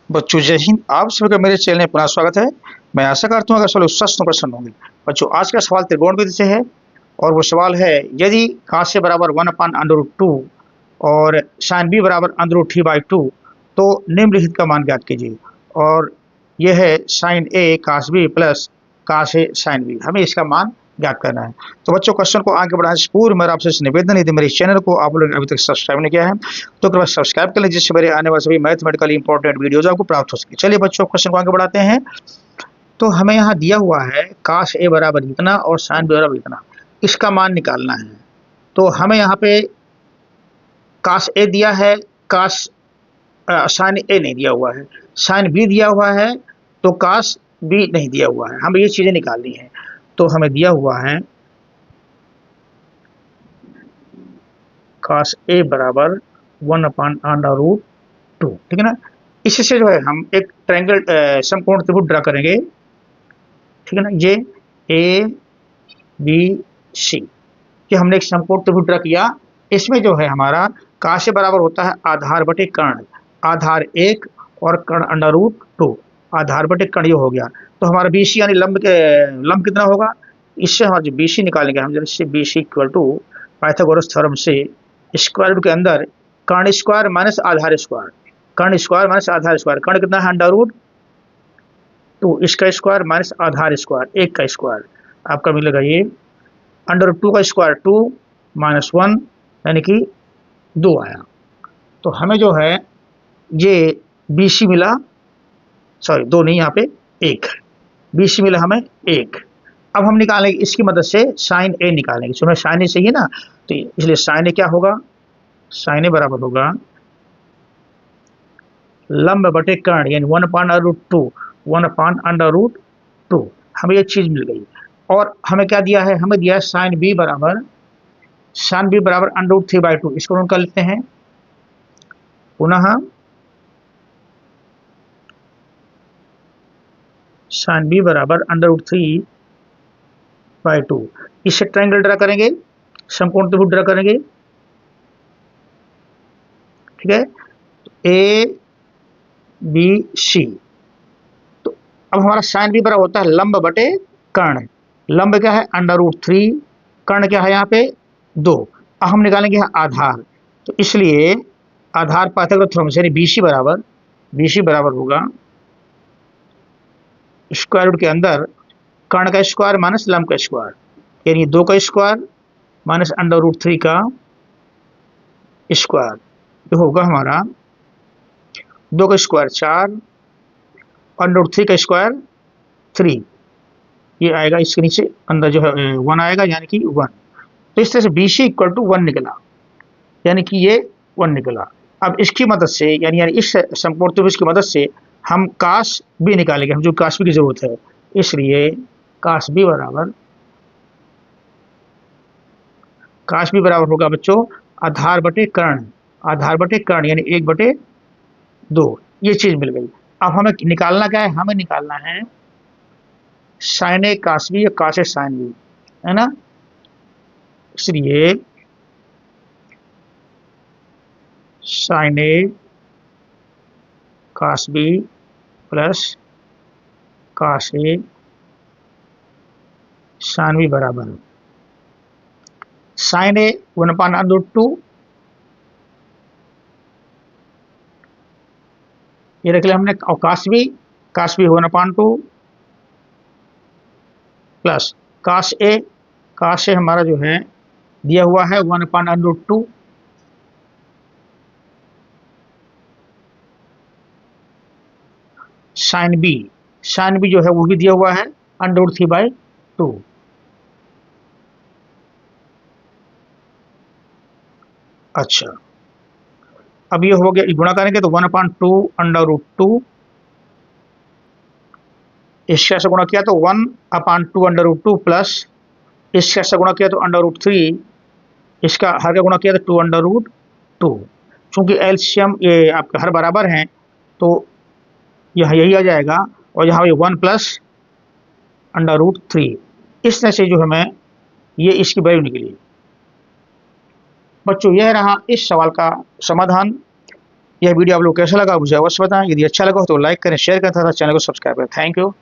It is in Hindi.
बच्चों जय हिंद। आप सभी का मेरे चैनल में पुनः स्वागत है। मैं आशा करता हूँ अगर सभी स्वस्थ प्रसन्न होंगे। बच्चों आज का सवाल त्रिकोणमिति से है और वो सवाल है यदि cos a बराबर 1/√2 और sin b बराबर √3/2 तो निम्नलिखित का मान ज्ञात कीजिए। और यह है sin a cos b plus cos a sin b, हमें इसका मान ज्ञात करना है। तो बच्चों क्वेश्चन को आगे बढ़ाने से पूर्व मेरा आपसे निवेदन, यदि मेरे चैनल को आप लोग अभी तक सब्सक्राइब नहीं किया है तो कृपया सब्सक्राइब कर लें, जिससे मेरे आने वाले सभी मैथमेटिकली इंपॉर्टेंट वीडियोज आपको प्राप्त हो सके। चलिए बच्चों क्वेश्चन को आगे बढ़ाते हैं। तो हमें यहाँ दिया हुआ है cos a बराबर इतना और sin b बराबर इतना, इसका मान निकालना है। तो हमें यहाँ पे cos a दिया है, sin a नहीं दिया हुआ है, sin b दिया हुआ है तो cos b नहीं दिया हुआ है। हमें ये चीजें निकालनी है। तो हमें दिया हुआ है cos a बराबर 1/√2, ठीक है ना। इससे जो है हम एक ट्रायंगल समकोण त्रिभुज ड्रा करेंगे, ठीक है ना। ये ए बी सी, ये हमने एक समकोण त्रिभुज ड्रा किया। इसमें जो है हमारा cos a बराबर होता है आधार बटे कर्ण, आधार 1 और कर्ण √2, आधार बटे कर्ण, ये हो गया। तो हमारा बी सी यानी लंब कितना होगा, इससे हमारा जो बी सी निकालेंगे हम, जैसे B C equal to Pythagoras theorem से स्क्वायर रूट के अंदर कर्ण स्क्वायर माइनस आधार स्क्वायर, कर्ण स्क्वायर माइनस आधार स्क्वायर, कर्ण कितना है √2, इसका स्क्वायर माइनस आधार स्क्वायर, एक का स्क्वायर आपका मिलेगा ये √2 का स्क्वायर 2 माइनस 1 यानी कि 2 आया। तो हमें जो है ये बी सी मिला, सॉरी 2 नहीं, यहाँ पे 1 है, बी सी मिला हमें 1। अब हम निकालेंगे इसकी मदद से साइन ए निकालेंगे। तो हमें साइन ए चाहिए ना, तो इसलिए साइन ए क्या होगा, साइन ए बराबर होगा लंब बटे कर्ण यानी 1/√2, 1/√2, हमें ये चीज मिल गई। और हमें क्या दिया है, हमें दिया है साइन बी बराबर √3/2, इसको नोट कर लेते हैं। पुनः साइन बी बराबर √3/2, इससे ट्रायंगल ड्रा करेंगे, समकोण त्रिभुज ड्रा करेंगे, ठीक है, ए बी सी। तो अब हमारा साइन बी बराबर होता है लंब बटे कर्ण, लंब क्या है √3, कर्ण क्या है यहाँ पे 2। अब हम निकालेंगे आधार, तो इसलिए आधार पाइथागोरस थ्योरम से बी सी बराबर होगा स्क्वायर रूट के अंदर कर्ण का स्क्वायर माइनस लंब का स्क्वायर, यानी 2 का स्क्वायर माइनस √3 का स्क्वायर, ये होगा हमारा 2 का स्क्वायर 4 और √3 का स्क्वायर 3, ये आएगा इसके नीचे अंदर जो है 1 आएगा यानी कि 1। तो इस तरह से बी सी इक्वल टू 1 निकला, यानी कि ये 1 निकला। अब इसकी मदद से यानी इस समकोण त्रिभुज की मदद से हम cos b निकालेंगे, हम जो cos b की जरूरत है, इसलिए cos b बराबर होगा बच्चों आधार बटे कर्ण यानी 1/2, ये चीज मिल गई। अब हमें निकालना क्या है, हमें निकालना है sin a cos b या cos a sin b, है ना। इसलिए sin a cos b plus cos a sin b बराबर sin a 1/√2, ये रख लिया हमने, और cos b 1/2 plus cos a हमारा जो है दिया हुआ है 1/√2, साइन बी जो है वो भी दिया हुआ है √3/2। अच्छा, अब ये हो गया, गुणा करेंगे तो 1/2√2, इसके से गुणा किया तो 1/2√2 प्लस इसके से गुणा किया तो √3, इसका हर का गुणा किया तो 2/2। चूंकि एलसीएम ये आपके हर बराबर हैं तो यह यही आ जाएगा, और यहाँ ये 1 प्लस √3, इस तरह से जो हमें ये इसकी वैल्यू निकली। बच्चों यह रहा इस सवाल का समाधान। यह वीडियो आप लोग को कैसा लगा मुझे अवश्य बताएं। यदि अच्छा लगा हो तो लाइक करें, शेयर करें तथा चैनल को सब्सक्राइब करें। Thank you.